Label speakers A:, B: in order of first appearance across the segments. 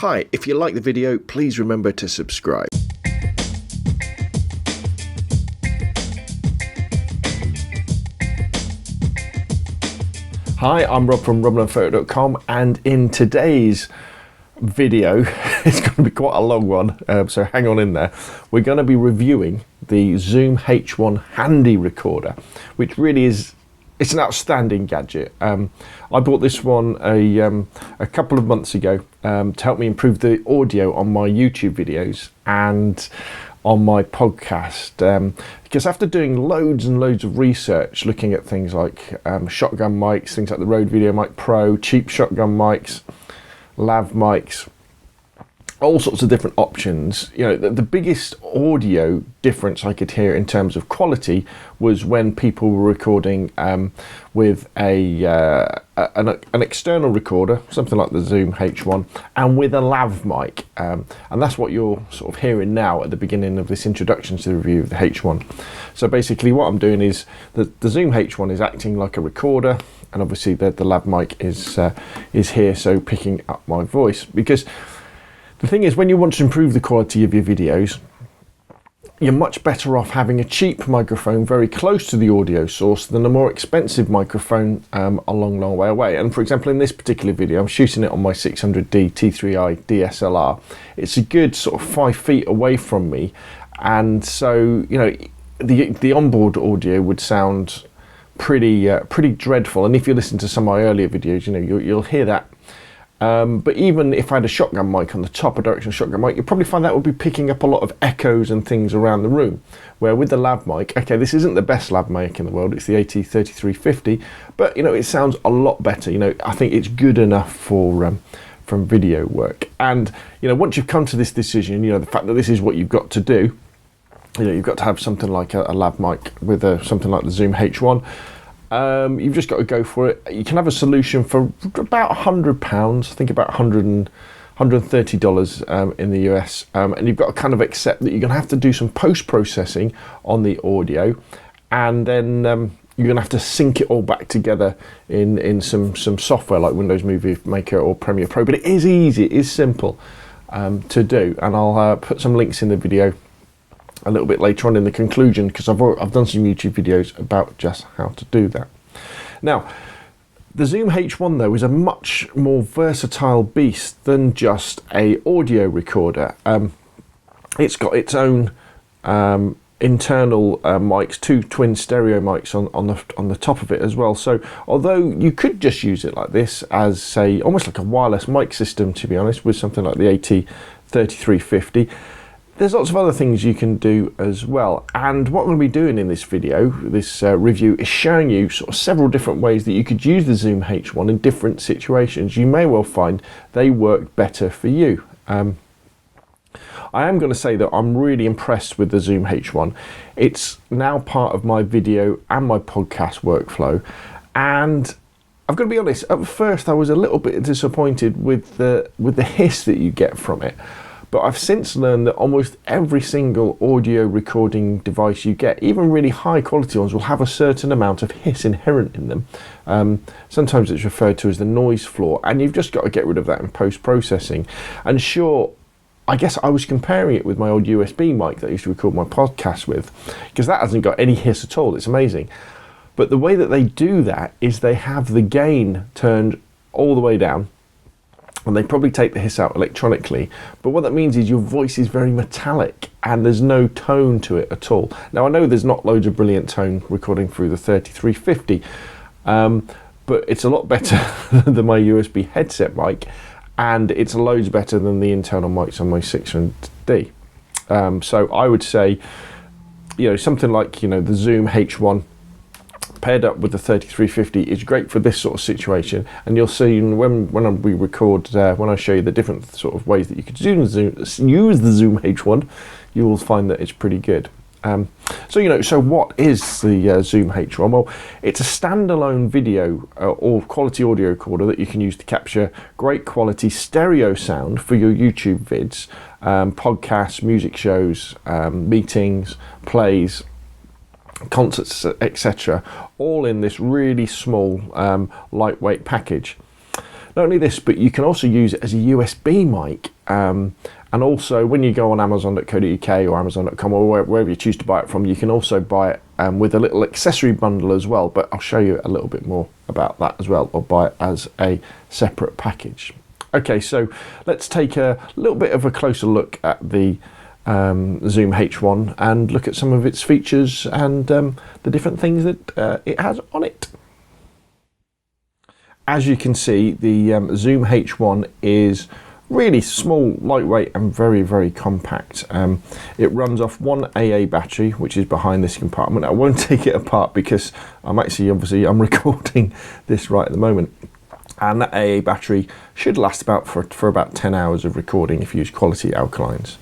A: Hi, if you like the video, please remember to subscribe. Hi, I'm Rob from roblandphoto.com, and in today's video, it's going to be quite a long one, so hang on in there. We're going to be reviewing the Zoom H1 Handy Recorder, which really is, it's an outstanding gadget. I bought this one a couple of months ago to help me improve the audio on my YouTube videos and on my podcast, because after doing loads and loads of research looking at things like shotgun mics, things like the Rode VideoMic Pro, cheap shotgun mics, lav mics, all sorts of different options, you know, the biggest audio difference I could hear in terms of quality was when people were recording with an external recorder, something like the Zoom H1, and with a lav mic, and that's what you're sort of hearing now at the beginning of this introduction to the review of the H1. So basically what I'm doing is the Zoom H1 is acting like a recorder, and obviously the lav mic is here, so picking up my voice, because the thing is, when you want to improve the quality of your videos, you're much better off having a cheap microphone very close to the audio source than a more expensive microphone a long way away. And for example, in this particular video, I'm shooting it on my 600D T3i dSLR. It's a good sort of 5 feet away from me, and so you know the onboard audio would sound pretty dreadful. And if you listen to some of my earlier videos, you know you'll hear that. But even if I had a shotgun mic on the top, a directional shotgun mic, you'd probably find that would be picking up a lot of echoes and things around the room. Where with the lav mic, okay, this isn't the best lav mic in the world, it's the AT3350, but you know, it sounds a lot better. You know, I think it's good enough for from video work. And you know, once you've come to this decision, you know, the fact that this is what you've got to do, you know, you've got to have something like a lav mic with something like the Zoom H1. You've just got to go for it. You can have a solution for about £100, I think about $130 in the US, and you've got to kind of accept that you're going to have to do some post-processing on the audio, and then you're going to have to sync it all back together in some software like Windows Movie Maker or Premiere Pro. But it is easy, it is simple to do, and I'll put some links in the video a little bit later on in the conclusion, because I've done some YouTube videos about just how to do that. Now, the Zoom H1 though is a much more versatile beast than just a audio recorder. It's got its own internal mics, 2 twin stereo mics on the top of it as well. So although you could just use it like this as say almost like a wireless mic system, to be honest, with something like the AT3350, there's lots of other things you can do as well. And what I'm going to be doing in this video, this review, is showing you sort of several different ways that you could use the Zoom H1 in different situations. You may well find they work better for you. I am going to say that I'm really impressed with the Zoom H1. It's now part of my video and my podcast workflow, and I've got to be honest, at first I was a little bit disappointed with the hiss that you get from it. But I've since learned that almost every single audio recording device you get, even really high quality ones, will have a certain amount of hiss inherent in them. Sometimes it's referred to as the noise floor, and you've just got to get rid of that in post-processing. And sure, I guess I was comparing it with my old USB mic that I used to record my podcast with, because that hasn't got any hiss at all. It's amazing. But the way that they do that is they have the gain turned all the way down, and they probably take the hiss out electronically, but what that means is your voice is very metallic and there's no tone to it at all. Now I know there's not loads of brilliant tone recording through the 3350, but it's a lot better than my USB headset mic, and it's loads better than the internal mics on my 600D. So I would say, you know, something like, you know, the Zoom H1 paired up with the 3350 is great for this sort of situation. And you'll see when we record, when I show you the different sort of ways that you could use the Zoom H1, you will find that it's pretty good. So you know, so what is the Zoom H1? Well, it's a standalone video or quality audio recorder that you can use to capture great quality stereo sound for your YouTube vids, podcasts, music shows, meetings, plays, concerts, etc., all in this really small lightweight package. Not only this, but you can also use it as a USB mic. And also, when you go on Amazon.co.uk or Amazon.com or wherever you choose to buy it from, you can also buy it with a little accessory bundle as well. But I'll show you a little bit more about that as well, or buy it as a separate package. Okay, so let's take a little bit of a closer look at the Zoom H1 and look at some of its features and the different things that it has on it. As you can see, the Zoom H1 is really small, lightweight and very, very compact. It runs off one AA battery, which is behind this compartment. I won't take it apart because I'm recording this right at the moment. And that AA battery should last for about 10 hours of recording if you use quality alkalines.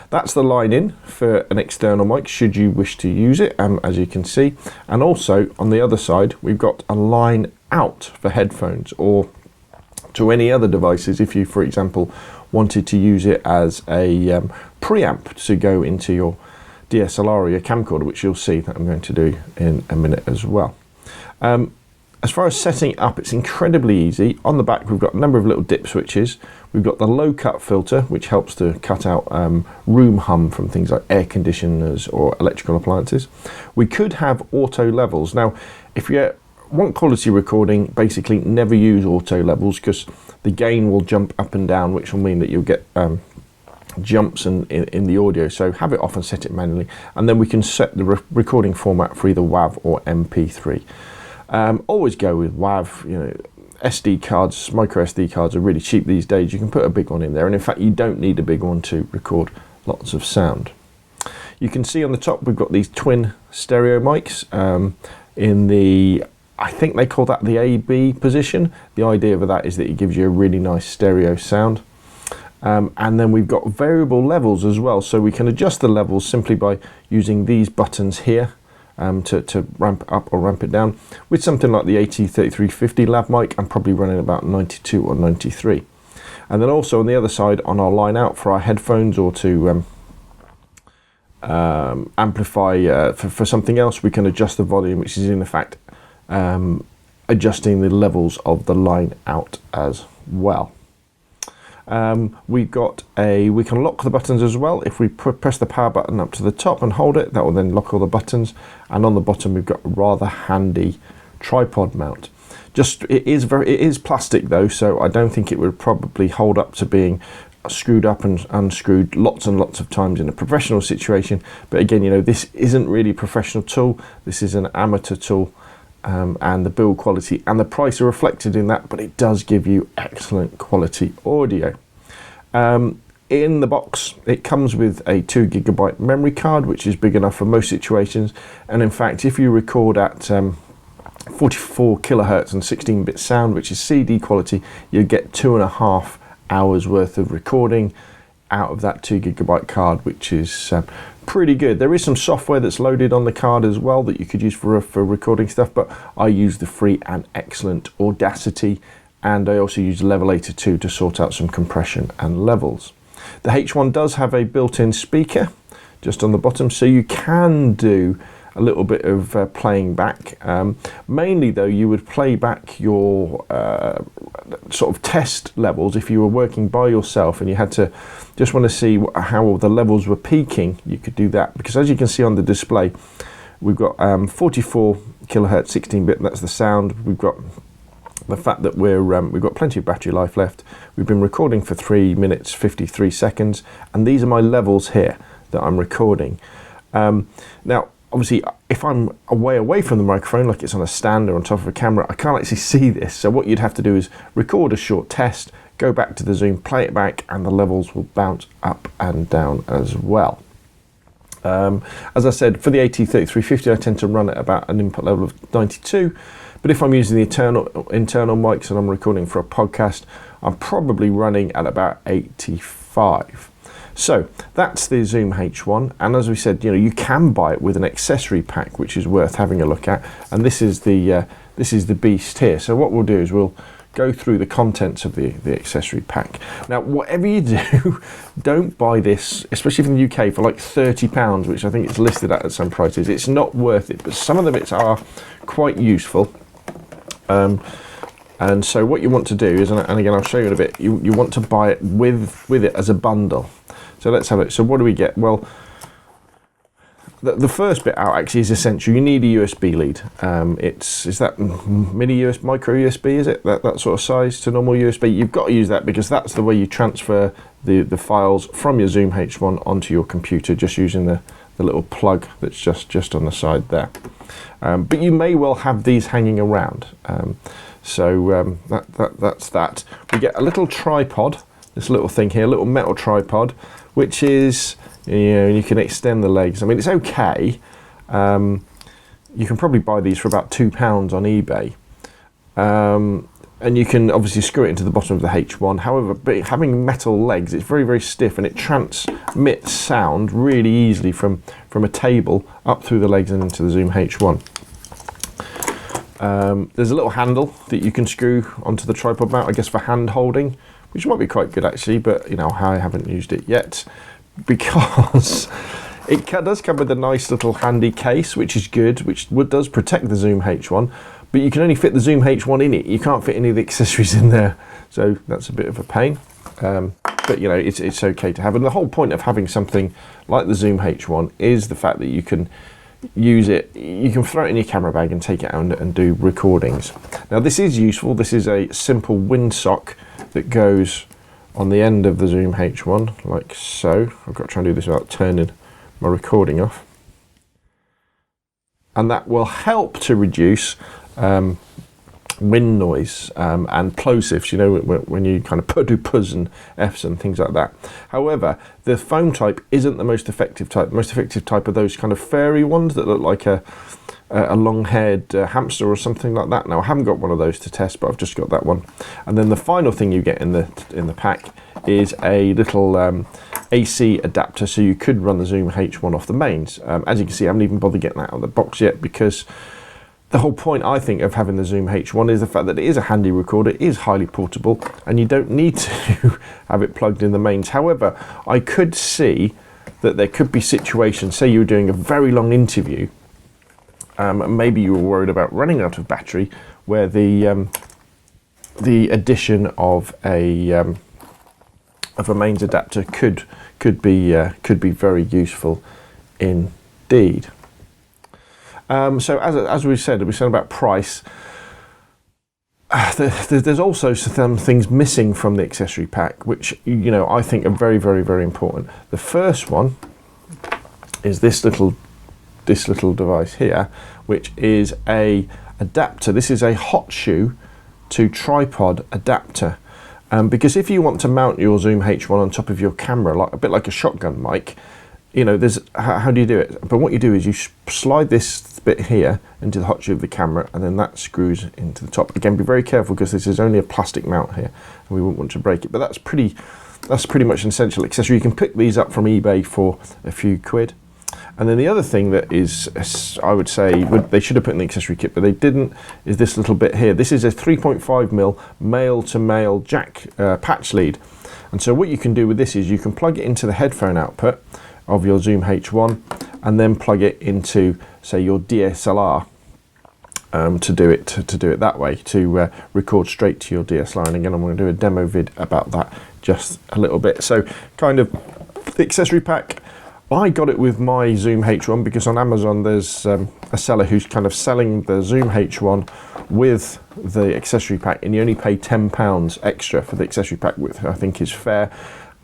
A: That's the line in for an external mic should you wish to use it, as you can see. And also on the other side, we've got a line out for headphones or to any other devices if you, for example, wanted to use it as a preamp to go into your DSLR or your camcorder, which you'll see that I'm going to do in a minute as well. As far as setting up, it's incredibly easy. On the back, we've got a number of little dip switches. We've got the low cut filter, which helps to cut out room hum from things like air conditioners or electrical appliances. We could have auto levels. Now, if you want quality recording, basically never use auto levels because the gain will jump up and down, which will mean that you'll get jumps in the audio. So have it off and set it manually. And then we can set the recording format for either WAV or MP3. Always go with WAV. You know, SD cards, micro SD cards are really cheap these days. You can put a big one in there, and in fact you don't need a big one to record lots of sound. You can see on the top we've got these twin stereo mics in the, I think they call that the AB position. The idea of that is that it gives you a really nice stereo sound. And then we've got variable levels as well, so we can adjust the levels simply by using these buttons here. To ramp it up or ramp it down. With something like the AT3350 lav mic, I'm probably running about 92 or 93. And then also on the other side, on our line out for our headphones or to amplify for something else, we can adjust the volume, which is in effect adjusting the levels of the line out as well. We can lock the buttons as well. If we press the power button up to the top and hold it, that will then lock all the buttons. And on the bottom, we've got a rather handy tripod mount. It is plastic though, so I don't think it would probably hold up to being screwed up and unscrewed lots and lots of times in a professional situation. But again, you know, this isn't really a professional tool. This is an amateur tool. And the build quality and the price are reflected in that, but it does give you excellent quality audio. In the box, it comes with a 2 GB memory card, which is big enough for most situations. And in fact, if you record at 44 kilohertz and 16-bit sound, which is CD quality, you get 2.5 hours worth of recording out of that 2 GB card, which is pretty good. There is some software that's loaded on the card as well that you could use for recording stuff, but I use the free and excellent Audacity, and I also use Levelator 2 to sort out some compression and levels. The H1 does have a built-in speaker just on the bottom, so you can do a little bit of playing back. Mainly though, you would play back your sort of test levels if you were working by yourself and you had to just want to see how the levels were peaking. You could do that, because as you can see on the display, we've got 44 kilohertz 16-bit, that's the sound. We've got the fact that we've got plenty of battery life left. We've been recording for 3 minutes 53 seconds, and these are my levels here that I'm recording. Now obviously, if I'm away from the microphone, like it's on a stand or on top of a camera, I can't actually see this. So what you'd have to do is record a short test, go back to the Zoom, play it back, and the levels will bounce up and down as well. As I said, for the AT3350, I tend to run at about an input level of 92. But if I'm using the internal mics and I'm recording for a podcast, I'm probably running at about 85. So that's the Zoom H1, and as we said, you know, you can buy it with an accessory pack, which is worth having a look at. And this is the beast here. So what we'll do is we'll go through the contents of the accessory pack. Now, whatever you do, don't buy this, especially from the UK, for like £30, which I think it's listed at some prices. It's not worth it, but some of the bits are quite useful. And so what you want to do is, and again I'll show you in a bit, you want to buy it with it as a bundle. So let's have it. So what do we get? Well, the first bit out actually is essential. You need a USB lead. Is that micro USB, is it? That sort of size to normal USB? You've got to use that because that's the way you transfer the files from your Zoom H1 onto your computer, just using the little plug that's just on the side there. But you may well have these hanging around. That's that. We get a little tripod, this little thing here, a little metal tripod, which is, you can extend the legs. I mean, it's okay. You can probably buy these for about £2 on eBay. And you can obviously screw it into the bottom of the H1. However, having metal legs, it's very, very stiff, and it transmits sound really easily from a table up through the legs and into the Zoom H1. There's a little handle that you can screw onto the tripod mount, I guess for hand holding, which might be quite good actually, but I haven't used it yet because it does come with a nice little handy case, which is good, which does protect the Zoom H1, but you can only fit the Zoom H1 in it. You can't fit any of the accessories in there, so that's a bit of a pain. But it's okay to have, and the whole point of having something like the Zoom H1 is the fact that you can use it, you can throw it in your camera bag and take it out and do recordings. Now this is useful. This is a simple windsock that goes on the end of the Zoom H1 like so. I've got to try and do this without turning my recording off, and that will help to reduce wind noise and plosives, when you kind of do puzz and f's and things like that. However, the foam type isn't the most effective type. The most effective type are those kind of furry ones that look like a long-haired hamster or something like that. Now I haven't got one of those to test, but I've just got that one. And then the final thing you get in the pack is a little AC adapter, so you could run the Zoom H1 off the mains. As you can see, I haven't even bothered getting that out of the box yet, because the whole point, I think, of having the Zoom H1 is the fact that it is a handy recorder, it is highly portable, and you don't need to have it plugged in the mains. However, I could see that there could be situations, say you were doing a very long interview, maybe you were worried about running out of battery, where the addition of a mains adapter could be very useful indeed. So as we said about price, there's also some things missing from the accessory pack, which I think are very, very, very important. The first one is this little device here, which is a adapter. This is a hot shoe to tripod adapter, because if you want to mount your Zoom H1 on top of your camera, a bit like a shotgun mic, there's how do you do it? But what you do is you slide this bit here into the hot shoe of the camera, and then that screws into the top. Again, be very careful because this is only a plastic mount here, and we wouldn't want to break it. But that's pretty much an essential accessory. You can pick these up from eBay for a few quid. And then the other thing that is, I would say, they should have put in the accessory kit, but they didn't, is this little bit here. This is a 3.5mm male-to-male jack patch lead. And so what you can do with this is you can plug it into the headphone output of your Zoom H1, and then plug it into, say, your dSLR to do it that way, to record straight to your dSLR. And again, I'm going to do a demo vid about that just a little bit. So kind of the accessory pack, I got it with my Zoom H1 because on Amazon there's a seller who's kind of selling the Zoom H1 with the accessory pack, and you only pay £10 extra for the accessory pack, which I think is fair.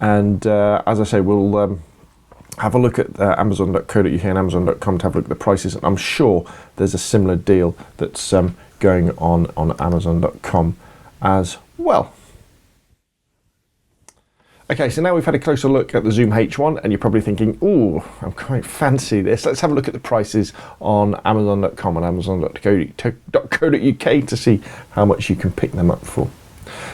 A: And as I say, we'll have a look at amazon.co.uk and amazon.com to have a look at the prices. And I'm sure there's a similar deal that's going on amazon.com as well. Okay, so now we've had a closer look at the Zoom H1, and you're probably thinking, ooh, I'm quite fancy this. Let's have a look at the prices on amazon.com and amazon.co.uk to see how much you can pick them up for.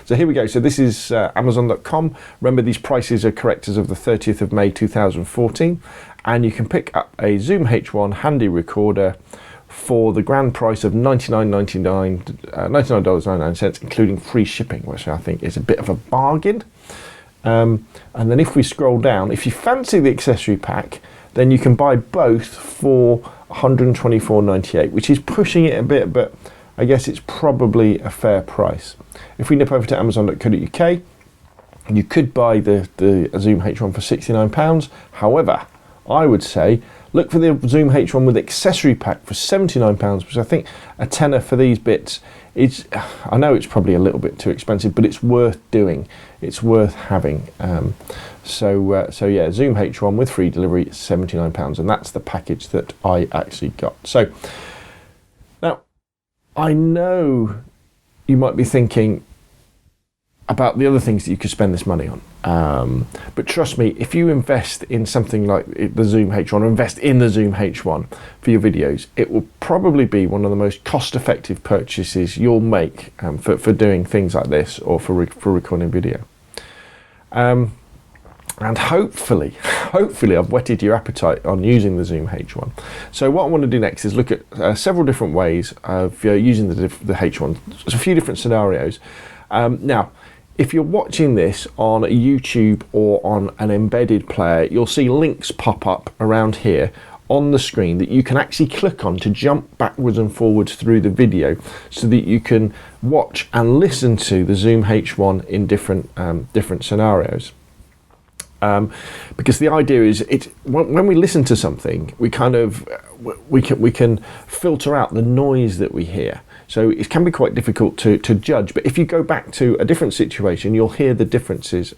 A: So here we go. So this is amazon.com. Remember, these prices are correct as of the 30th of May 2014, and you can pick up a Zoom H1 handy recorder for the grand price of $99.99, including free shipping, which I think is a bit of a bargain. And then if we scroll down, if you fancy the accessory pack, then you can buy both for $124.98, which is pushing it a bit, but I guess it's probably a fair price. If we nip over to amazon.co.uk, you could buy the Zoom H1 for £69. However, I would say look for the Zoom H1 with accessory pack for £79, because I think a tenner for these bits is, I know it's probably a little bit too expensive, but it's worth doing. It's worth having. So yeah, Zoom H1 with free delivery, £79, and that's the package that I actually got. So now, I know you might be thinking about the other things that you could spend this money on. But trust me, if you invest in something like the Zoom H1, or invest in the Zoom H1 for your videos, it will probably be one of the most cost-effective purchases you'll make for doing things like this, or for recording video. And hopefully I've whetted your appetite on using the Zoom H1. So what I want to do next is look at several different ways of using the H1. There's a few different scenarios. Now, if you're watching this on YouTube or on an embedded player, you'll see links pop up around here on the screen that you can actually click on to jump backwards and forwards through the video, so that you can watch and listen to the Zoom H1 in different scenarios. Because the idea is, when we listen to something, we can filter out the noise that we hear. So it can be quite difficult to judge. But if you go back to a different situation, you'll hear the differences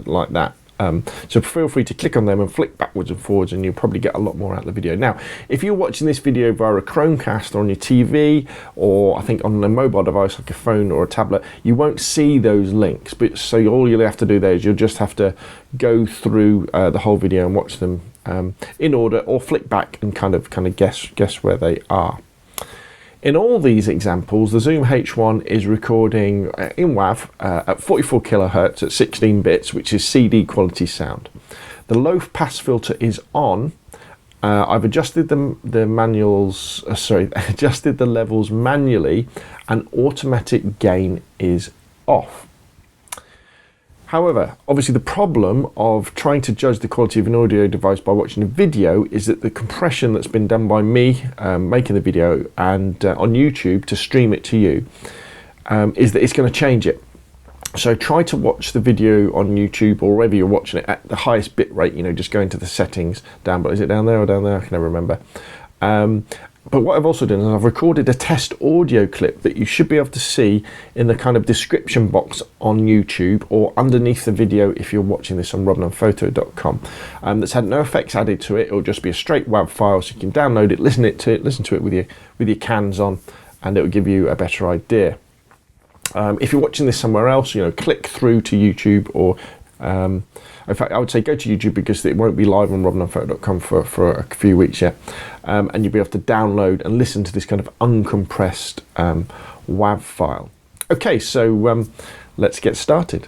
A: like that. So feel free to click on them and flick backwards and forwards, and you'll probably get a lot more out of the video. Now, if you're watching this video via a Chromecast or on your TV, or I think on a mobile device like a phone or a tablet, you won't see those links. But so all you'll have to do there is you'll just have to go through the whole video and watch them in order, or flick back and kind of guess where they are. In all these examples, the Zoom H1 is recording in WAV at 44 kilohertz at 16 bits, which is CD quality sound. The low pass filter is on. I've adjusted the levels manually, and automatic gain is off. However, obviously the problem of trying to judge the quality of an audio device by watching a video is that the compression that's been done by me making the video and on YouTube to stream it to you is that it's going to change it. So try to watch the video on YouTube, or wherever you're watching it, at the highest bit rate. Just go into the settings down below. Is it down there or down there? I can never remember. But what I've also done is I've recorded a test audio clip that you should be able to see in the kind of description box on YouTube, or underneath the video if you're watching this on robnunphoto.com. That's had no effects added to it. It'll just be a straight WAV file, so you can download it, listen to it with your cans on, and it will give you a better idea. If you're watching this somewhere else, click through to YouTube, or in fact, I would say go to YouTube, because it won't be live on robnunphoto.com for a few weeks yet. And you'll be able to download and listen to this kind of uncompressed WAV file. Okay, so let's get started.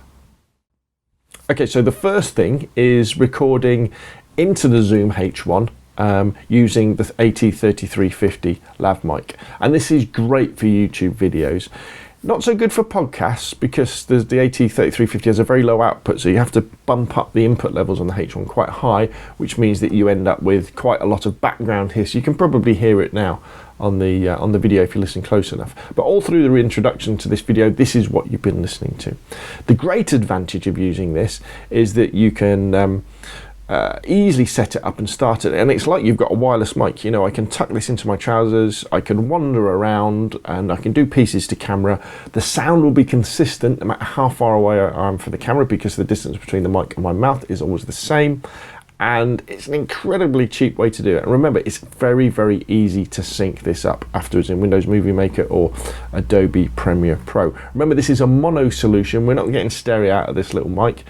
A: Okay, so the first thing is recording into the Zoom H1 using the AT3350 lav mic. And this is great for YouTube videos. Not so good for podcasts, because the AT3350 has a very low output, so you have to bump up the input levels on the H1 quite high, which means that you end up with quite a lot of background hiss. You can probably hear it now on the video if you listen close enough. But all through the introduction to this video, this is what you've been listening to. The great advantage of using this is that you can easily set it up and start it, and it's like you've got a wireless mic. I can tuck this into my trousers, I can wander around, and I can do pieces to camera. The sound will be consistent no matter how far away I am from the camera, because the distance between the mic and my mouth is always the same, and it's an incredibly cheap way to do it. And remember, it's very, very easy to sync this up afterwards in Windows Movie Maker or Adobe Premiere Pro. Remember, this is a mono solution. We're not getting stereo out of this little mic.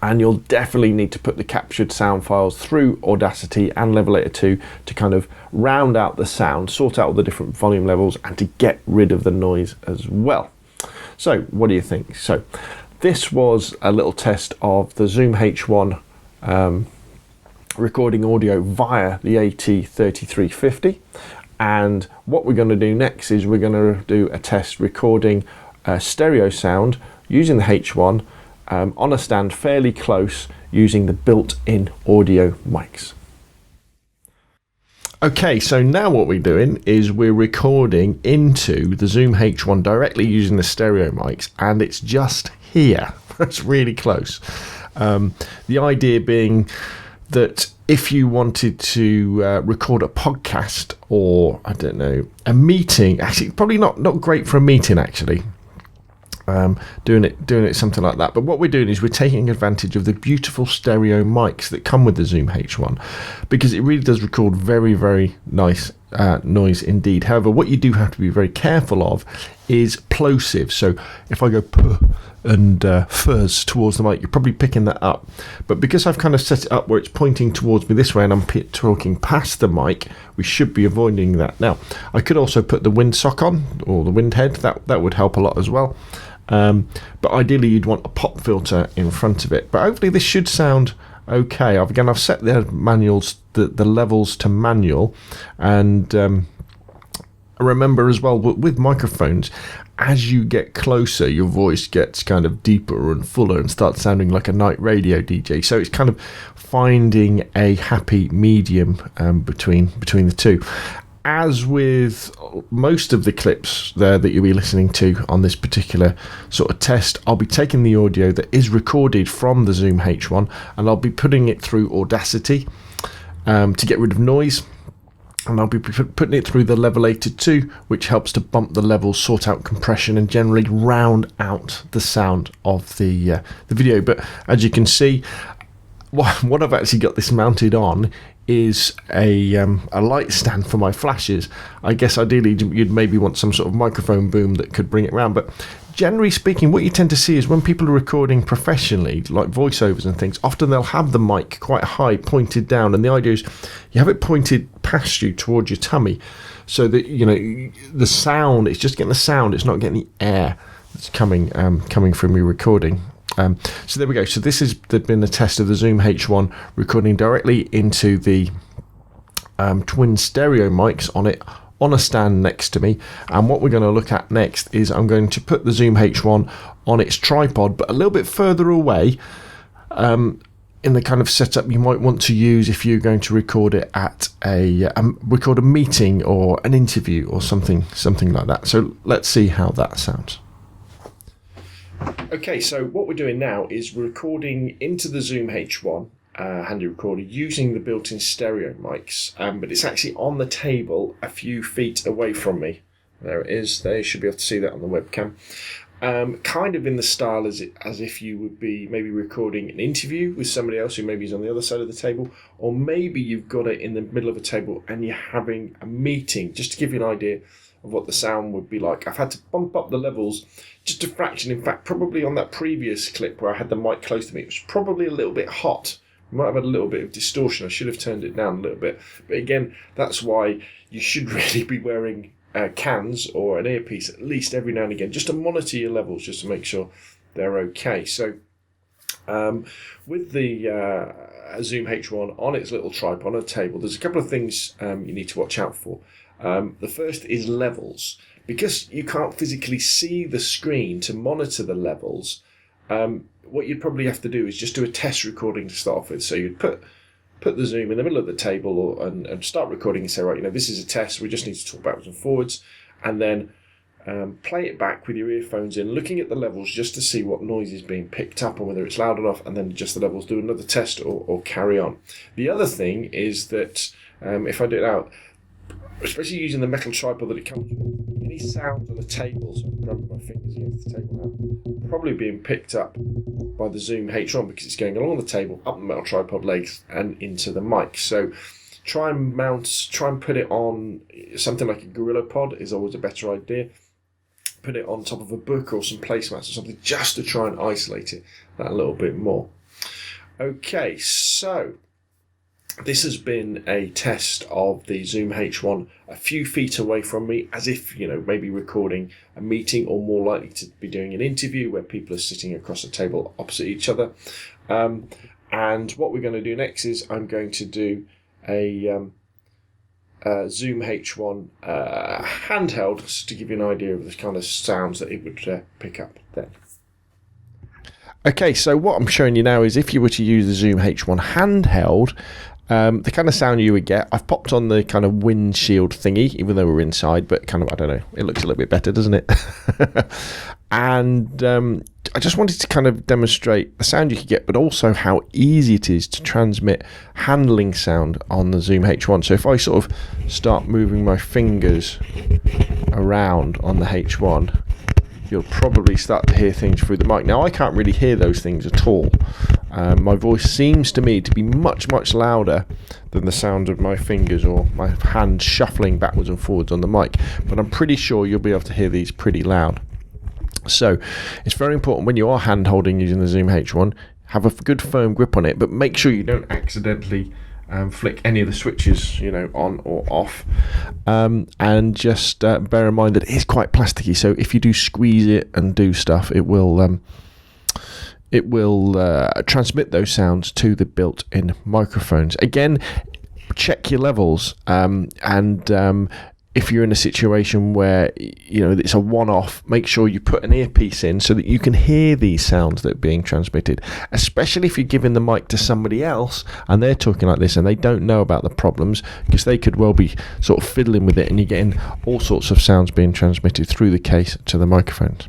A: And you'll definitely need to put the captured sound files through Audacity and Levelator 2 to kind of round out the sound, sort out all the different volume levels, and to get rid of the noise as well. So what do you think? So this was a little test of the Zoom H1 recording audio via the AT3350. And what we're going to do next is we're going to do a test recording stereo sound using the H1 on a stand fairly close, using the built-in audio mics. Okay, so now what we're doing is we're recording into the Zoom H1 directly using the stereo mics, and it's just here. That's really close. The idea being that if you wanted to record a podcast or, I don't know, a meeting, actually probably not great for a meeting actually, doing it something like that. But what we're doing is we're taking advantage of the beautiful stereo mics that come with the Zoom H1, because it really does record very, very nice noise indeed. However, what you do have to be very careful of is plosive. So if I go puh and fuzz towards the mic, you're probably picking that up. But because I've kind of set it up where it's pointing towards me this way and I'm talking past the mic, we should be avoiding that. Now, I could also put the windsock on, or the wind head. That would help a lot as well. But ideally you'd want a pop filter in front of it. But hopefully this should sound okay. I've set the manuals, the levels to manual, and remember as well with microphones, as you get closer, your voice gets kind of deeper and fuller and starts sounding like a night radio DJ. So it's kind of finding a happy medium between the two. As with most of the clips there that you'll be listening to on this particular sort of test, I'll be taking the audio that is recorded from the Zoom H1 and I'll be putting it through Audacity to get rid of noise. And I'll be putting it through the Levelator 2, which helps to bump the levels, sort out compression, and generally round out the sound of the video. But as you can see, what I've actually got this mounted on is a light stand for my flashes. I guess ideally you'd maybe want some sort of microphone boom that could bring it around, but generally speaking, what you tend to see is when people are recording professionally, like voiceovers and things, often they'll have the mic quite high, pointed down, and the idea is you have it pointed past you towards your tummy, so that the sound, it's just getting the sound, it's not getting the air that's coming from your recording. So there we go. So this has been a test of the Zoom H1 recording directly into the twin stereo mics on a stand next to me. And what we're going to look at next is I'm going to put the Zoom H1 on its tripod, but a little bit further away, in the kind of setup you might want to use if you're going to record it at record a meeting or an interview or something like that. So let's see how that sounds. Okay, so what we're doing now is we're recording into the Zoom H1 handy recorder using the built-in stereo mics, but it's actually on the table a few feet away from me. There it is. There, you should be able to see that on the webcam. Kind of in the style as if you would be maybe recording an interview with somebody else who maybe is on the other side of the table, or maybe you've got it in the middle of a table and you're having a meeting, just to give you an idea of what the sound would be like. I've had to bump up the levels just a fraction. In fact, probably on that previous clip where I had the mic close to me, it was probably a little bit hot. You might have had a little bit of distortion. I should have turned it down a little bit. But again, that's why you should really be wearing cans or an earpiece at least every now and again, just to monitor your levels, just to make sure they're okay. So with the Zoom H1 on its little tripod on a table, there's a couple of things you need to watch out for. The first is levels. Because you can't physically see the screen to monitor the levels, what you'd probably have to do is just do a test recording to start off with. So you'd put the Zoom in the middle of the table and start recording and say, right, this is a test, we just need to talk backwards and forwards, and then play it back with your earphones in, looking at the levels just to see what noise is being picked up and whether it's loud enough, and then adjust the levels, do another test or carry on. The other thing is that if I do it out, especially using the metal tripod that it comes with, any sound on the table, so I'm grabbing my fingers against the table now, probably being picked up by the Zoom H1 because it's going along the table, up the metal tripod legs and into the mic. So try and put it on something like a Gorilla Pod is always a better idea. Put it on top of a book or some placemats or something just to try and isolate it that a little bit more. Okay, so this has been a test of the Zoom H1 a few feet away from me, as if, maybe recording a meeting, or more likely to be doing an interview where people are sitting across a table opposite each other. And what we're going to do next is I'm going to do a Zoom H1 handheld, just to give you an idea of the kind of sounds that it would pick up then. Okay, so what I'm showing you now is if you were to use the Zoom H1 handheld, The kind of sound you would get, I've popped on the kind of windshield thingy, even though we're inside, but kind of, I don't know, it looks a little bit better, doesn't it? And I just wanted to kind of demonstrate the sound you could get, but also how easy it is to transmit handling sound on the Zoom H1. So if I sort of start moving my fingers around on the H1, you'll probably start to hear things through the mic. Now, I can't really hear those things at all. My voice seems to me to be much, much louder than the sound of my fingers or my hand shuffling backwards and forwards on the mic, but I'm pretty sure you'll be able to hear these pretty loud. So it's very important when you are hand holding using the Zoom H1, have a good firm grip on it, but make sure you don't accidentally flick any of the switches, on or off, and just bear in mind that it is quite plasticky. So if you do squeeze it and do stuff, it will transmit those sounds to the built-in microphones. Again, check your levels, and if you're in a situation where it's a one-off, make sure you put an earpiece in so that you can hear these sounds that are being transmitted, especially if you're giving the mic to somebody else and they're talking like this and they don't know about the problems, because they could well be sort of fiddling with it and you're getting all sorts of sounds being transmitted through the case to the microphones.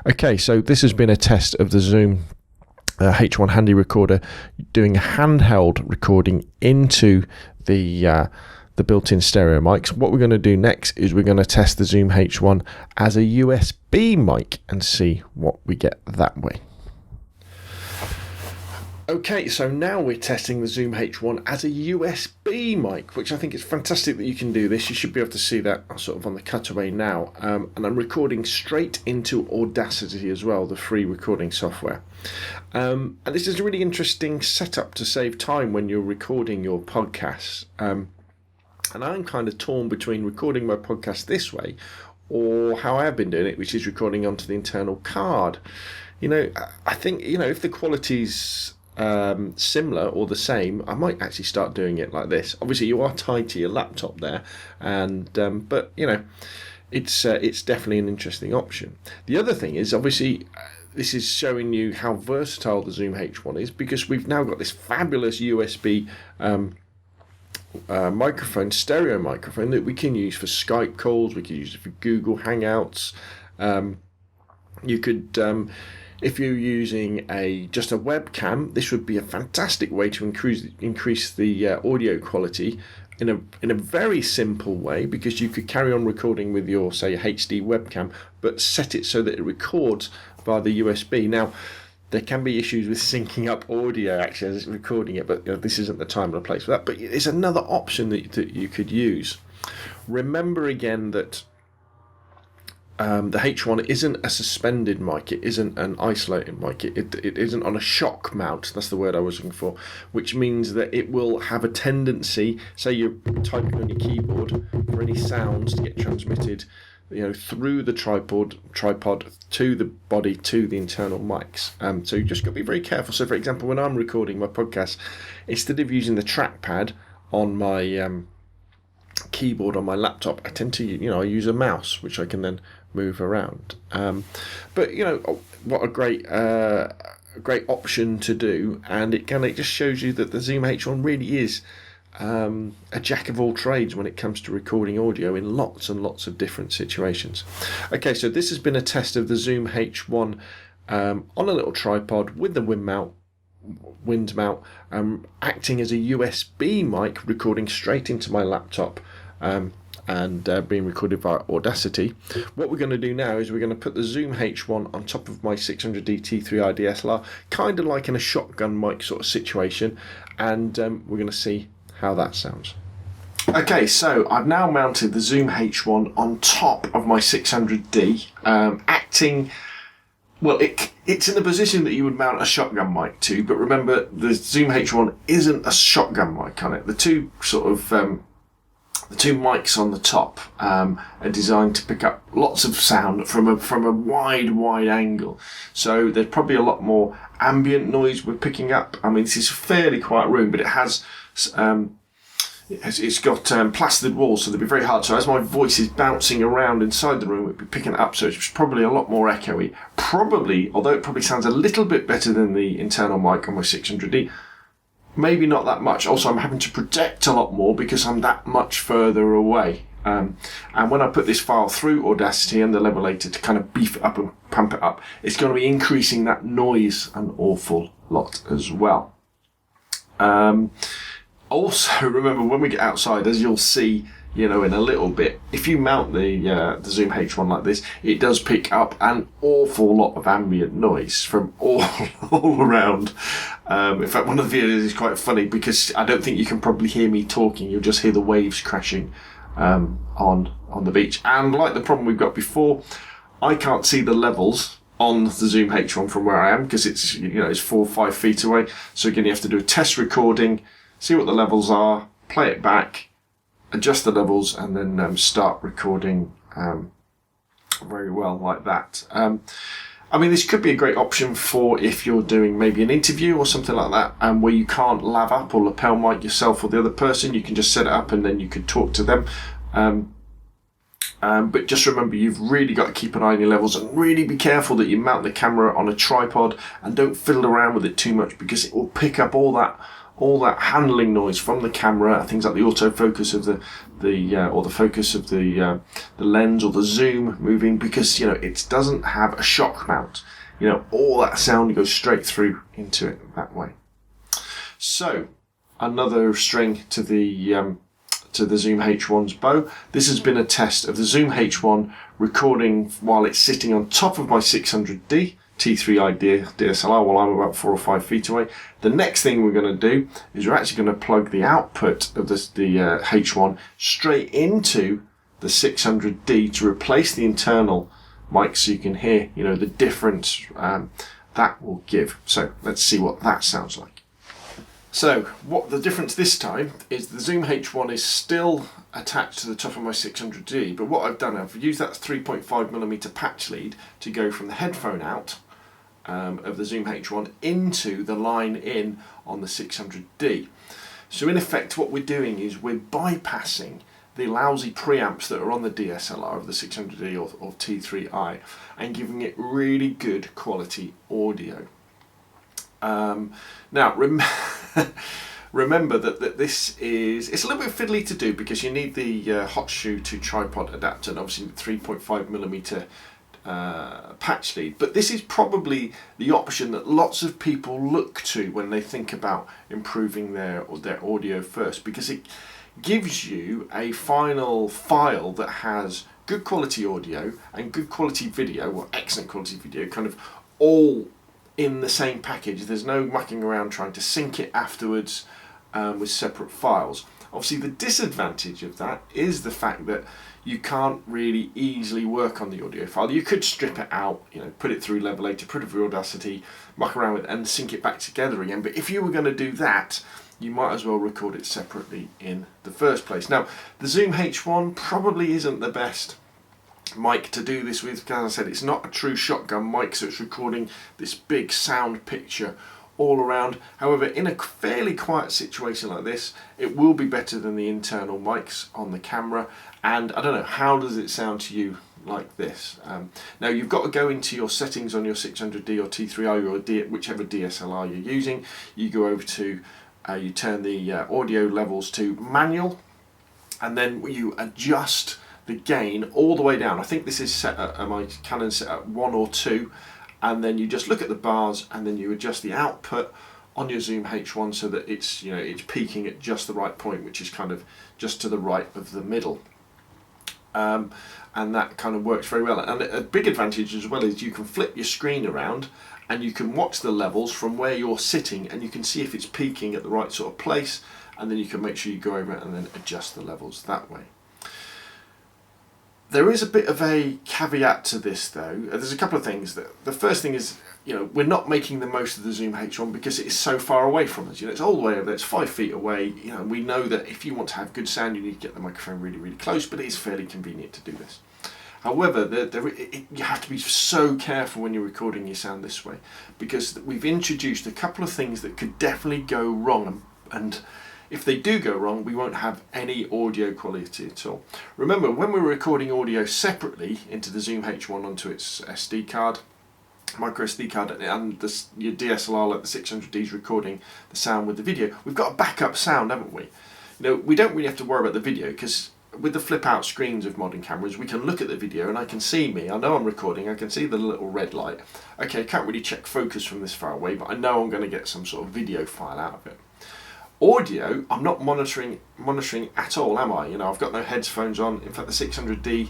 A: Okay, so this has been a test of the Zoom H1 Handy recorder doing a handheld recording into the built-in stereo mics. What we're going to do next is we're going to test the Zoom H1 as a USB mic and see what we get that way. Okay, so now we're testing the Zoom H1 as a USB mic, which I think is fantastic that you can do this. You should be able to see that sort of on the cutaway now. And I'm recording straight into Audacity as well, the free recording software. And this is a really interesting setup to save time when you're recording your podcasts. And I'm kind of torn between recording my podcast this way or how I have been doing it, which is recording onto the internal card. I think, if the quality's similar or the same, I might actually start doing it like this. Obviously, you are tied to your laptop there, and but it's definitely an interesting option. The other thing is, obviously, this is showing you how versatile the Zoom H1 is, because we've now got this fabulous USB stereo microphone that we can use for Skype calls. We can use it for Google Hangouts. You could, if you're using just a webcam, this would be a fantastic way to increase the audio quality in a very simple way, because you could carry on recording with your, say, HD webcam, but set it so that it records via the USB. Now, there can be issues with syncing up audio actually as it's recording it, but this isn't the time or the place for that. But it's another option that you could use. Remember again that the H1 isn't a suspended mic, it isn't an isolated mic, it isn't on a shock mount, that's the word I was looking for, which means that it will have a tendency, say you're typing on your keyboard, for any sounds to get transmitted through the tripod to the body, to the internal mics. So you just got to be very careful. So for example, when I'm recording my podcast, instead of using the trackpad on my keyboard on my laptop, I tend to I use a mouse, which I can then move around. But what a great option to do, and it just shows you that the Zoom H1 really is a jack of all trades when it comes to recording audio in lots and lots of different situations. Okay, so this has been a test of the Zoom H1 on a little tripod with the wind mount, acting as a USB mic, recording straight into my laptop, and being recorded via Audacity. What we're going to do now is we're going to put the Zoom H1 on top of my 600D T3i dSLR, kind of like in a shotgun mic sort of situation, and we're going to see how that sounds. Okay, so I've now mounted the Zoom H1 on top of my 600D, acting, well, it's in the position that you would mount a shotgun mic to, but remember the Zoom H1 isn't a shotgun mic on it. The two mics on the top are designed to pick up lots of sound from a wide angle. So there's probably a lot more ambient noise we're picking up. I mean, this is a fairly quiet room, but it's got plastered walls, so they'll be very hard. So as my voice is bouncing around inside the room, it'll be picking it up, so it's probably a lot more echoey. Probably, although it probably sounds a little bit better than the internal mic on my 600D, maybe not that much. Also, I'm having to project a lot more because I'm that much further away. And when I put this file through Audacity and the Levelator to kind of beef it up and pump it up, it's going to be increasing that noise an awful lot as well. Also, remember, when we get outside, as you'll see, you know, in a little bit, if you mount the Zoom H1 like this, it does pick up an awful lot of ambient noise from all around. In fact, one of the videos is quite funny because I don't think you can probably hear me talking. You'll just hear the waves crashing on the beach. And like the problem we've got before, I can't see the levels on the Zoom H1 from where I am because it's, you know, it's 4 or 5 feet away. So again, you have to do a test recording, see what the levels are, play it back, adjust the levels, and then start recording very well like that. I mean, this could be a great option for if you're doing maybe an interview or something like that, where you can't lav up or lapel mic yourself or the other person. You can just set it up and then you could talk to them. But just remember, you've really got to keep an eye on your levels and really be careful that you mount the camera on a tripod and don't fiddle around with it too much, because it will pick up all that handling noise from the camera, things like the autofocus of or the focus of the lens or the zoom moving, because, you know, it doesn't have a shock mount. You know, all that sound goes straight through into it that way. So another string to the Zoom H1's bow. This has been a test of the Zoom H1 recording while it's sitting on top of my 600D T3i dSLR while I'm about 4 or 5 feet away. The next thing we're going to do is we're actually going to plug the output of the H1 straight into the 600D to replace the internal mic, so you can hear, you know, the difference that will give. So let's see what that sounds like. So what the difference this time is, the Zoom H1 is still attached to the top of my 600D, but what I've done, I've used that 3.5mm patch lead to go from the headphone out of the Zoom H1 into the line in on the 600D. So in effect, what we're doing is we're bypassing the lousy preamps that are on the dSLR of the 600D or T3i and giving it really good quality audio. Now, remember that this is, it's a little bit fiddly to do because you need the hot shoe to tripod adapter and obviously 3.5mm patch lead, but this is probably the option that lots of people look to when they think about improving their audio first, because it gives you a final file that has good quality audio and good quality video, or excellent quality video, kind of all in the same package. There's no mucking around trying to sync it afterwards with separate files. Obviously, the disadvantage of that is the fact that you can't really easily work on the audio file. You could strip it out, you know, put it through Levelator, put it through Audacity, muck around with it and sync it back together again. But if you were going to do that, you might as well record it separately in the first place. Now, the Zoom H1 probably isn't the best mic to do this with, because as I said, it's not a true shotgun mic, so it's recording this big sound picture all around. However, in a fairly quiet situation like this, it will be better than the internal mics on the camera. And I don't know, how does it sound to you like this? Now, you've got to go into your settings on your 600D or T3i or whichever dSLR you're using. You go over to you turn the audio levels to manual, and then you adjust the gain all the way down. I think this is set at my Canon set at 1 or 2, and then you just look at the bars and then you adjust the output on your Zoom H1 so that it's, you know, it's peaking at just the right point, which is kind of just to the right of the middle. And that kind of works very well. And a big advantage as well is you can flip your screen around and you can watch the levels from where you're sitting, and you can see if it's peaking at the right sort of place, and then you can make sure you go over it and then adjust the levels that way. There is a bit of a caveat to this though. There's a couple of things. The first thing is, you know, we're not making the most of the Zoom H1 because it is so far away from us. You know, it's all the way over there, it's 5 feet away. You know, we know that if you want to have good sound, you need to get the microphone really, really close, but it is fairly convenient to do this. However, you have to be so careful when you're recording your sound this way, because we've introduced a couple of things that could definitely go wrong, and if they do go wrong, we won't have any audio quality at all. Remember, when we're recording audio separately into the Zoom H1 onto its SD card, micro SD card and your DSLR, like the 600D, is recording the sound with the video. We've got a backup sound, haven't we? We don't really have to worry about the video, because with the flip out screens of modern cameras, we can look at the video and I can see me. I know I'm recording, I can see the little red light. Okay, I can't really check focus from this far away, but I know I'm going to get some sort of video file out of it. Audio, I'm not monitoring at all, am I? I've got no headphones on. In fact, the 600D,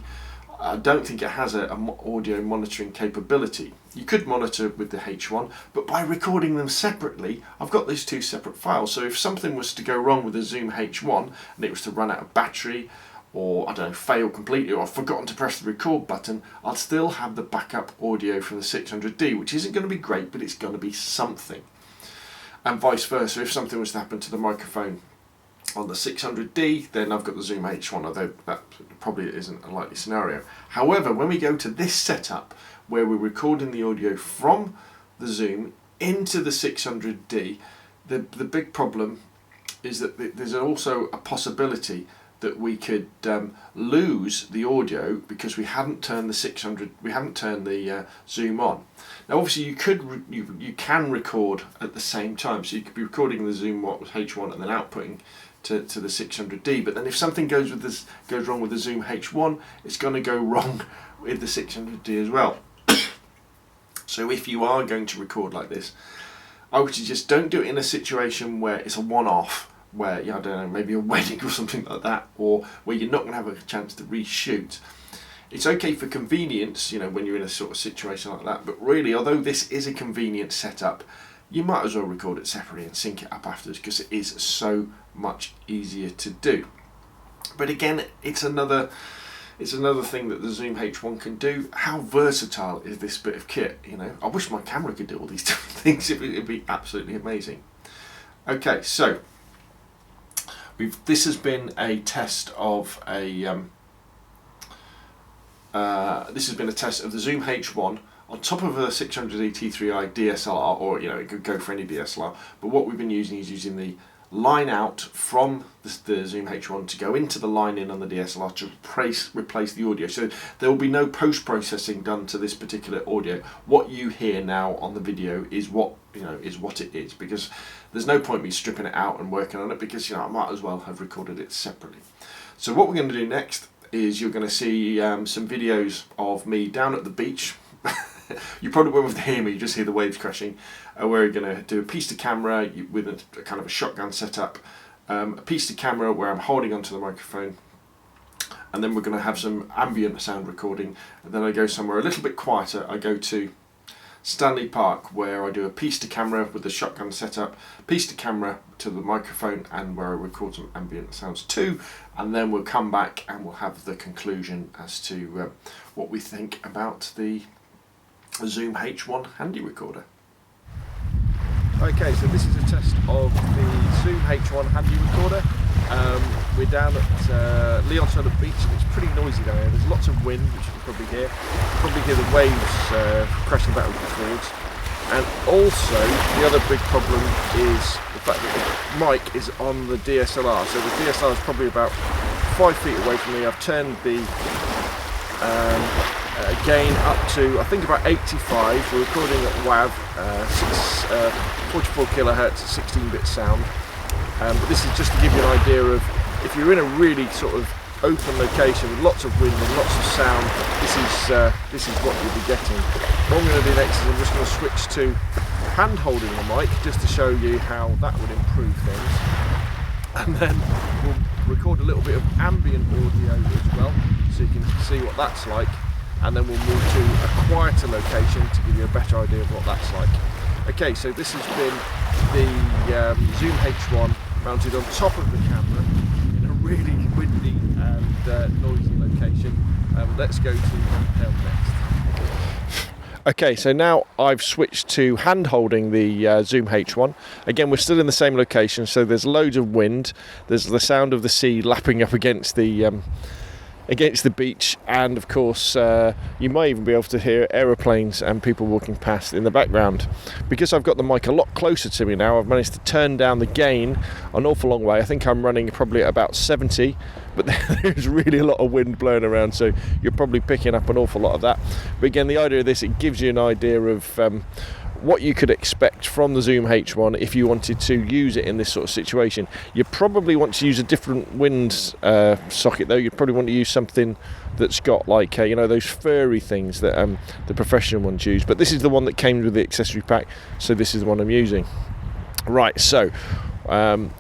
A: I don't think it has a audio monitoring capability. You could monitor with the H1, but by recording them separately, I've got these two separate files. So if something was to go wrong with the Zoom H1 and it was to run out of battery, or I don't know, fail completely, or I've forgotten to press the record button, I'll still have the backup audio from the 600D, which isn't going to be great, but it's going to be something. And vice versa, if something was to happen to the microphone on the 600D, then I've got the Zoom H1, although that probably isn't a likely scenario. However, when we go to this setup, where we're recording the audio from the Zoom into the 600D, the big problem is that there's also a possibility that we could lose the audio because we hadn't turned the Zoom on. Now, obviously, you can record at the same time, so you could be recording the Zoom H1 and then outputting to the 600D. But then, if something goes wrong with the Zoom H1, it's going to go wrong with the 600D as well. So, if you are going to record like this, I would suggest don't do it in a situation where it's a one-off, where, I don't know, maybe a wedding or something like that, or where you're not going to have a chance to reshoot. It's okay for convenience, when you're in a sort of situation like that, but really, although this is a convenient setup, you might as well record it separately and sync it up afterwards, because it is so much easier to do. But again, it's another thing that the Zoom H1 can do. How versatile is this bit of kit? I wish my camera could do all these different things. It'd be absolutely amazing. Okay, so this has been a test of the Zoom H1 on top of a 600D T3i DSLR, or it could go for any DSLR. But what we've been using is using the line out from the Zoom H1 to go into the line in on the DSLR to replace the audio. So there will be no post-processing done to this particular audio. What you hear now on the video is what it is, because there's no point me stripping it out and working on it, because I might as well have recorded it separately. So what we're going to do next is you're going to see some videos of me down at the beach. You probably won't be able to hear me, you just hear the waves crashing. We're going to do a piece to camera with a kind of a shotgun setup, a piece to camera where I'm holding onto the microphone, and then we're going to have some ambient sound recording, and then I go somewhere a little bit quieter. I go to Stanley Park, where I do a piece to camera with the shotgun setup, piece to camera to the microphone, and where I record some ambient sounds too, and then we'll come back and we'll have the conclusion as to what we think about the Zoom H1 handy recorder. Okay, so this is a test of the Zoom H1 handy recorder. We're down at Untitled Beach, and it's pretty noisy down here. There's lots of wind, which you can probably hear. Probably hear the waves crashing back with the boards. And also, the other big problem is the fact that the mic is on the DSLR. So the DSLR is probably about 5 feet away from me. I've turned the gain up to, I think, about 85. We're recording at WAV, 44 kilohertz, 16-bit sound. But this is just to give you an idea of, if you're in a really sort of open location with lots of wind and lots of sound, this is what you'll be getting. What I'm going to do next is I'm just going to switch to hand holding the mic, just to show you how that would improve things. And then we'll record a little bit of ambient audio as well, so you can see what that's like. And then we'll move to a quieter location to give you a better idea of what that's like. Okay, so this has been the Zoom H1 mounted on top of the camera in a really windy and noisy location. Let's go to handheld next. Okay, so now I've switched to hand holding the Zoom H1. Again, we're still in the same location, so there's loads of wind. There's the sound of the sea lapping up against the against the beach, and of course you might even be able to hear aeroplanes and people walking past in the background. Because I've got the mic a lot closer to me now, I've managed to turn down the gain an awful long way. I think I'm running probably at about 70, but there's really a lot of wind blowing around, so you're probably picking up an awful lot of that. But again, the idea of this, it gives you an idea of what you could expect from the Zoom H1 if you wanted to use it in this sort of situation. You probably want to use a different wind socket though. You'd probably want to use something that's got like you know, those furry things that the professional ones use, but this is the one that came with the accessory pack, so this is the one I'm using. Right, so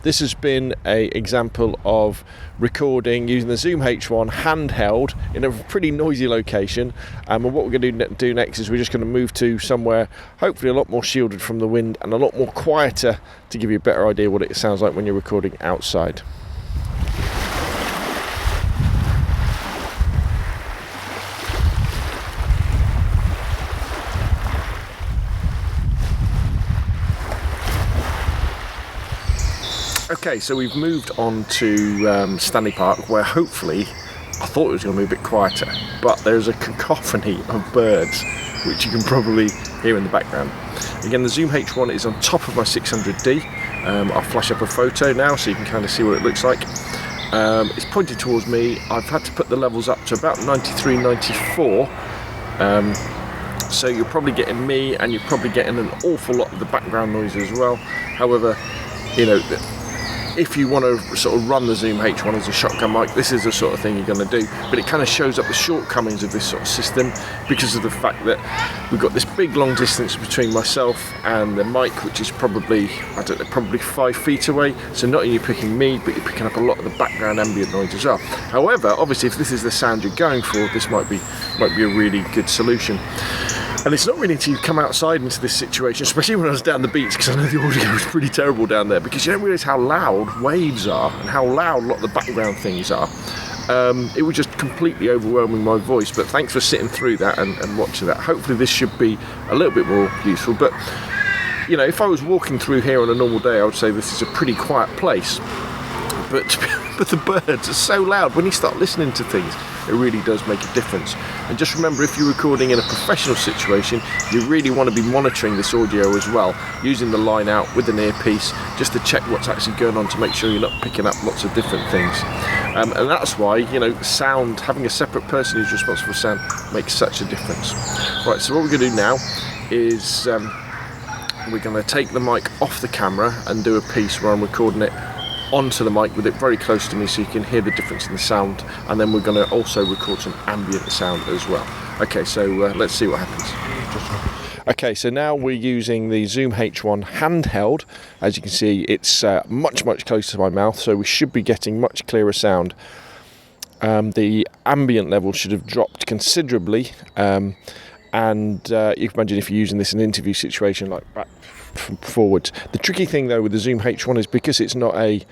A: this has been an example of recording using the Zoom H1 handheld in a pretty noisy location, and what we're going to do next is we're just going to move to somewhere hopefully a lot more shielded from the wind and a lot more quieter to give you a better idea what it sounds like when you're recording outside. Okay, so we've moved on to Stanley Park, where hopefully I thought it was going to be a bit quieter, but there's a cacophony of birds which you can probably hear in the background. Again, the Zoom H1 is on top of my 600D. I'll flash up a photo now so you can kind of see what it looks like. It's pointed towards me. I've had to put the levels up to about 93, 94. So you're probably getting me, and you're probably getting an awful lot of the background noise as well. However, you know, if you want to sort of run the Zoom H1 as a shotgun mic, this is the sort of thing you're going to do. But it kind of shows up the shortcomings of this sort of system because of the fact that we've got this big long distance between myself and the mic, which is probably, I don't know, probably 5 feet away. So not only are you picking me, but you're picking up a lot of the background ambient noise as well. However, obviously, if this is the sound you're going for, this might be a really good solution. And it's not really until you come outside into this situation, especially when I was down the beach, because I know the audio was pretty terrible down there, because you don't realise how loud waves are and how loud a lot of the background things are. It was just completely overwhelming my voice, but thanks for sitting through that and watching that. Hopefully this should be a little bit more useful, but you know, if I was walking through here on a normal day, I would say this is a pretty quiet place. But the birds are so loud. When you start listening to things, it really does make a difference. And just remember, if you're recording in a professional situation, you really want to be monitoring this audio as well, using the line out with an earpiece just to check what's actually going on, to make sure you're not picking up lots of different things. And that's why, you know, sound, having a separate person who's responsible for sound makes such a difference. Right, so what we're going to do now is we're going to take the mic off the camera and do a piece where I'm recording it onto the mic with it very close to me so you can hear the difference in the sound, and then we're going to also record some ambient sound as well. Okay, so let's see what happens. Okay, so now we're using the Zoom H1 handheld. As you can see, it's much closer to my mouth, so we should be getting much clearer sound. The ambient level should have dropped considerably, and you can imagine if you're using this in an interview situation like back forward. The tricky thing though with the Zoom H1 is because it's not a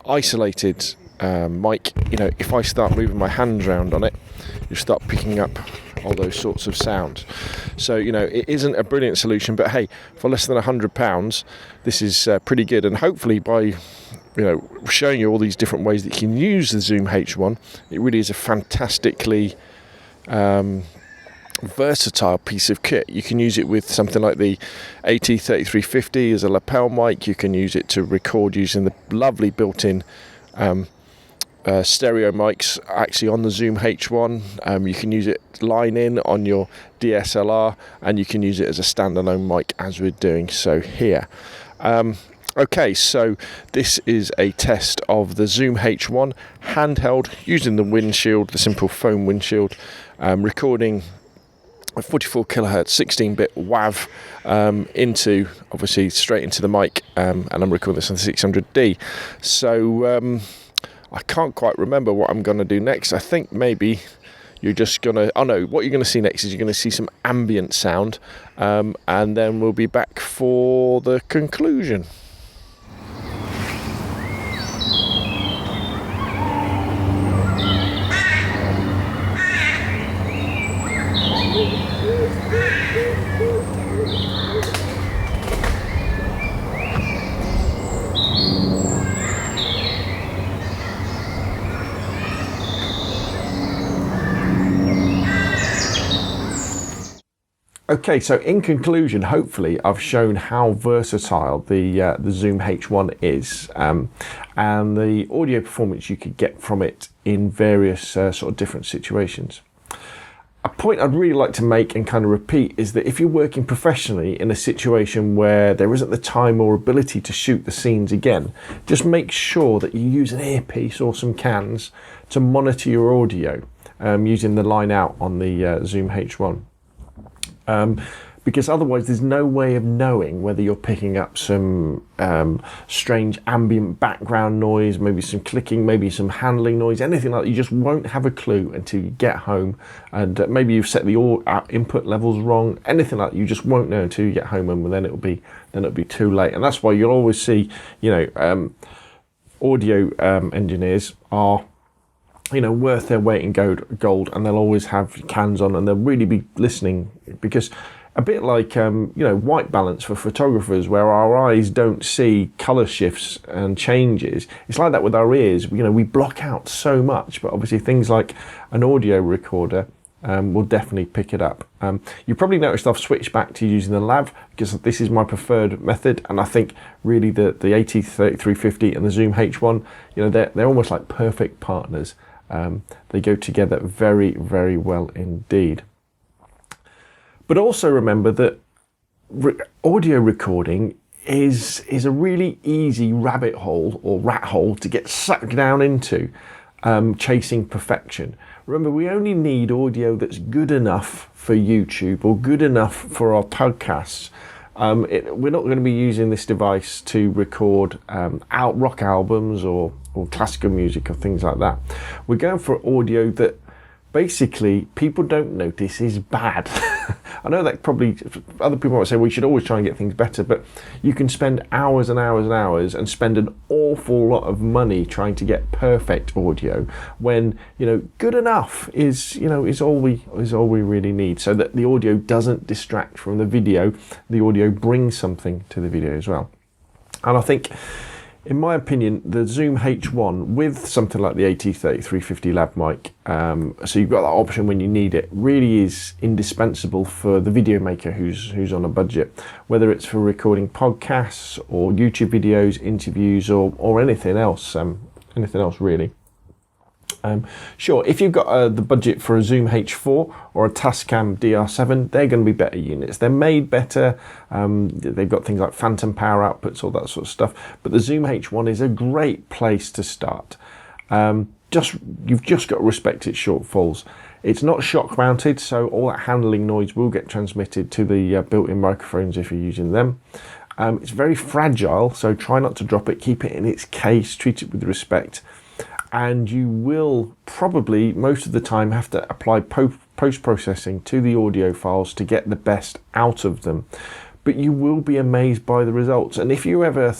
A: isolated mic, you know, if I start moving my hands around on it, you start picking up all those sorts of sounds. So, you know, it isn't a brilliant solution, but hey, for less than £100, this is pretty good. And hopefully by, you know, showing you all these different ways that you can use the Zoom H1, it really is a fantastically versatile piece of kit. You can use it with something like the AT3350 as a lapel mic. You can use it to record using the lovely built-in stereo mics actually on the Zoom H1. You can use it line in on your dSLR, and you can use it as a standalone mic as we're doing so here. Okay, so this is a test of the Zoom H1 handheld using the windshield, the simple foam windshield, recording a 44 kilohertz 16-bit WAV into, obviously, straight into the mic, and I'm recording this on the 600D. So I can't quite remember what I'm going to do next. I think maybe you're just going to, oh no, what you're going to see next is you're going to see some ambient sound, and then we'll be back for the conclusion. Okay, so in conclusion, hopefully I've shown how versatile the Zoom H1 is, and the audio performance you could get from it in various sort of different situations. A point I'd really like to make and kind of repeat is that if you're working professionally in a situation where there isn't the time or ability to shoot the scenes again, just make sure that you use an earpiece or some cans to monitor your audio using the line out on the Zoom H1. Because otherwise there's no way of knowing whether you're picking up some strange ambient background noise, maybe some clicking, maybe some handling noise, anything like that. You just won't have a clue until you get home, and maybe you've set the input levels wrong, anything like that. You just won't know until you get home, and then it'll be too late. And that's why you'll always see, audio engineers are worth their weight in gold, and they'll always have cans on, and they'll really be listening, because a bit like white balance for photographers, where our eyes don't see color shifts and changes, it's like that with our ears. We block out so much, but obviously things like an audio recorder will definitely pick it up. You probably noticed I've switched back to using the lav, because this is my preferred method, and I think really the AT3350 and the Zoom H1, they're almost like perfect partners. They go together very, very well indeed. But also remember that audio recording is a really easy rabbit hole or rat hole to get sucked down into, chasing perfection. Remember, we only need audio that's good enough for YouTube or good enough for our podcasts. We're not going to be using this device to record rock albums or classical music or things like that. We're going for audio that basically people don't notice is bad. I know that probably other people might say we should always try and get things better, but you can spend hours and hours and hours and spend an awful lot of money trying to get perfect audio, when good enough is all we really need, so that the audio doesn't distract from the video. The audio brings something to the video as well. And I think, in my opinion, the Zoom H1 with something like the AT3350 lav mic, so you've got that option when you need it, really is indispensable for the video maker who's on a budget, whether it's for recording podcasts or YouTube videos, interviews, or anything else really. Sure, if you've got the budget for a Zoom H4 or a Tascam DR7, they're going to be better units. They're made better. They've got things like phantom power outputs, all that sort of stuff. But the Zoom H1 is a great place to start. You've just got to respect its shortfalls. It's not shock mounted, so all that handling noise will get transmitted to the built-in microphones if you're using them. It's very fragile, so try not to drop it. Keep it in its case. Treat it with respect. And you will probably most of the time have to apply post-processing to the audio files to get the best out of them, but you will be amazed by the results. And if you ever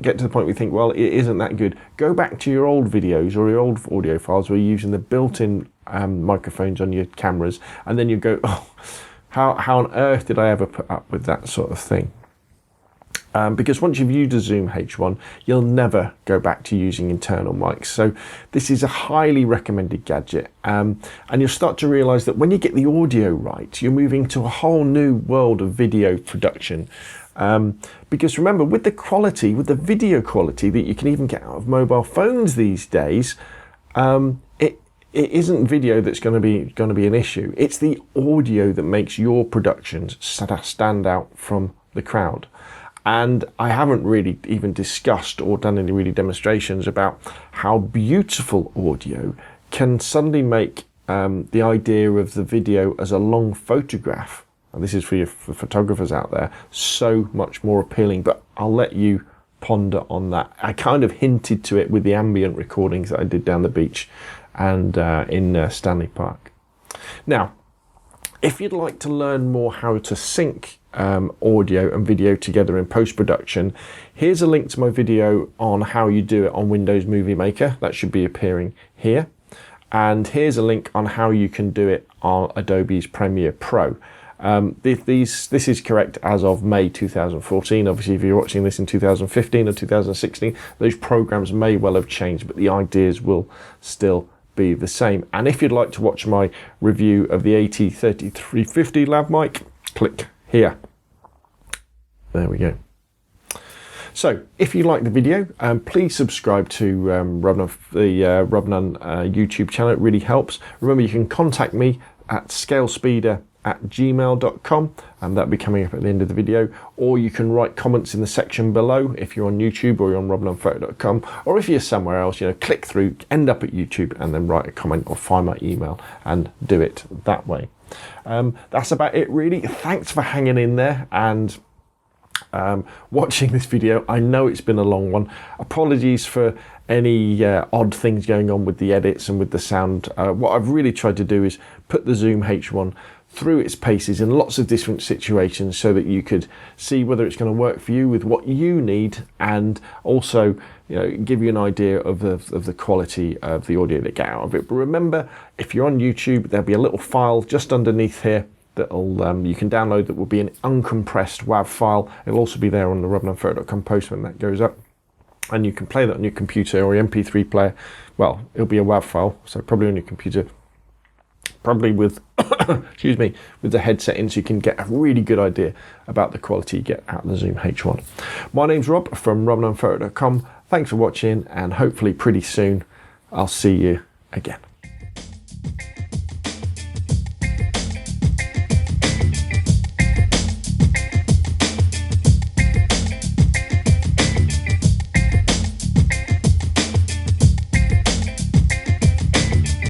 A: get to the point where you think, well, it isn't that good, go back to your old videos or your old audio files where you're using the built-in microphones on your cameras, and then you go, oh, how on earth did I ever put up with that sort of thing? Because once you've used a Zoom H1, you'll never go back to using internal mics. So this is a highly recommended gadget. And you'll start to realize that when you get the audio right, you're moving to a whole new world of video production. Because remember, with the video quality that you can even get out of mobile phones these days, it isn't video that's going to be an issue. It's the audio that makes your productions stand out from the crowd. And I haven't really even discussed or done any really demonstrations about how beautiful audio can suddenly make the idea of the video as a long photograph, and this is for photographers out there, so much more appealing. But I'll let you ponder on that. I kind of hinted to it with the ambient recordings that I did down the beach and in Stanley Park. Now, if you'd like to learn more how to sync audio and video together in post-production, here's a link to my video on how you do it on Windows Movie Maker. That should be appearing here. And here's a link on how you can do it on Adobe's Premiere Pro. This is correct as of May 2014. Obviously, if you're watching this in 2015 or 2016, those programs may well have changed, but the ideas will still be the same. And if you'd like to watch my review of the AT3350 lav mic, click here. There we go. So, if you like the video, please subscribe to Rob Nunn YouTube channel. It really helps. Remember, you can contact me at scalespeeder@gmail.com, and that'll be coming up at the end of the video. Or you can write comments in the section below if you're on YouTube or you're on robnunnphoto.com. Or if you're somewhere else, click through, end up at YouTube, and then write a comment or find my email and do it that way. That's about it, really. Thanks for hanging in there and watching this video. I know it's been a long one. Apologies for any odd things going on with the edits and with the sound. What I've really tried to do is put the Zoom H1 through its paces in lots of different situations so that you could see whether it's going to work for you with what you need, and also give you an idea of the quality of the audio that you get out of it. But remember, if you're on YouTube, there'll be a little file just underneath here that'll you can download, that will be an uncompressed WAV file. It'll also be there on the robnunnphoto.com post when that goes up, and you can play that on your computer or your MP3 player. Well, it'll be a WAV file, so probably on your computer, probably with excuse me, with the headset in, so you can get a really good idea about the quality you get out of the Zoom H1. My name's Rob from robnunnphoto.com. Thanks for watching, and hopefully pretty soon I'll see you again.